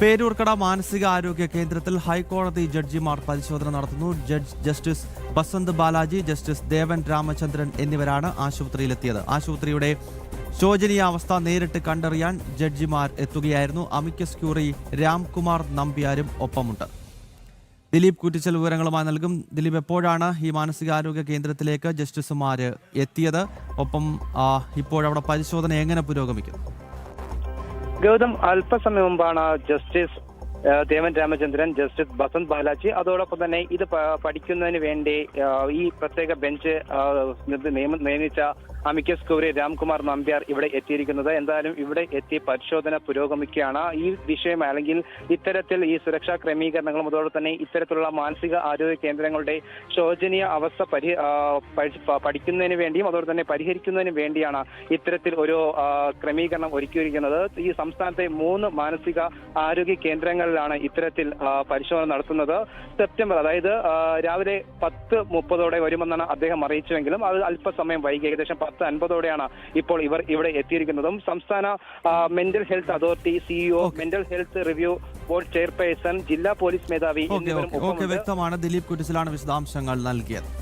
പേരൂർക്കട മാനസികാരോഗ്യ കേന്ദ്രത്തിൽ ഹൈക്കോടതി ജഡ്ജിമാർ പരിശോധന നടത്തുന്നു. ജസ്റ്റിസ് ബസന്ത് ബാലാജി, ജസ്റ്റിസ് ദേവൻ രാമചന്ദ്രൻ എന്നിവരാണ് ആശുപത്രിയിലെത്തിയത്. ആശുപത്രിയുടെ ശോചനീയാവസ്ഥ നേരിട്ട് കണ്ടറിയാൻ ജഡ്ജിമാർ എത്തുകയായിരുന്നു. അമിക്കസ് ക്യൂറി രാംകുമാർ നമ്പ്യാരും ഒപ്പമുണ്ട്. ദിലീപ് കൂറ്റിച്ചൽ വിവരങ്ങളുമായി നൽകും. ദിലീപ്, എപ്പോഴാണ് ഈ മാനസികാരോഗ്യ കേന്ദ്രത്തിലേക്ക് ജസ്റ്റിസുമാര് എത്തിയത്? ഒപ്പം ഇപ്പോഴവിടെ പരിശോധന എങ്ങനെ പുരോഗമിക്കും? ഗൗതം, അല്പസമയം മുമ്പാണ് ജസ്റ്റിസ് ദേവൻ രാമചന്ദ്രൻ, ജസ്റ്റിസ് ബസന്ത് ബാലാജി, അതോടൊപ്പം തന്നെ ഇത് പഠിക്കുന്നതിന് വേണ്ടി ഈ പ്രത്യേക ബെഞ്ച് നിയമിച്ച അമിക്കസ് ക്യൂറി രാംകുമാർ നമ്പ്യാർ ഇവിടെ എത്തിയിരിക്കുന്നത്. എന്തായാലും ഇവിടെ എത്തി പരിശോധന പുരോഗമിക്കുകയാണ്. ഈ വിഷയം അല്ലെങ്കിൽ ഇത്തരത്തിൽ ഈ സുരക്ഷാ ക്രമീകരണങ്ങളും അതോടൊപ്പം തന്നെ ഇത്തരത്തിലുള്ള മാനസിക ആരോഗ്യ കേന്ദ്രങ്ങളുടെ ശോചനീയ അവസ്ഥ പഠിക്കുന്നതിന് വേണ്ടിയും അതോടൊപ്പം തന്നെ പരിഹരിക്കുന്നതിന് വേണ്ടിയാണ് ഇത്തരത്തിൽ ഒരു ക്രമീകരണം ഒരുക്കിയിരിക്കുന്നത്. ഈ സംസ്ഥാനത്തെ 3 മാനസിക ആരോഗ്യ കേന്ദ്രങ്ങളിലാണ് ഇത്തരത്തിൽ പരിശോധന നടത്തുന്നത്. സെപ്റ്റംബർ, അതായത് രാവിലെ 10:30 വരുമെന്നാണ് അദ്ദേഹം അറിയിച്ചുവെങ്കിലും അത് അല്പസമയം വൈകി ഏകദേശം 10:50 ഇപ്പോൾ ഇവർ ഇവിടെ എത്തിയിരിക്കുന്നതും. സംസ്ഥാന mental health authority CEO, mental health review board chairperson, ജില്ലാ പോലീസ് മേധാവി എന്നിവരും വ്യക്തമാണ്. ദിലീപ് കുറ്റിച്ചിലാണ് വിശദാംശങ്ങൾ നൽകിയത്.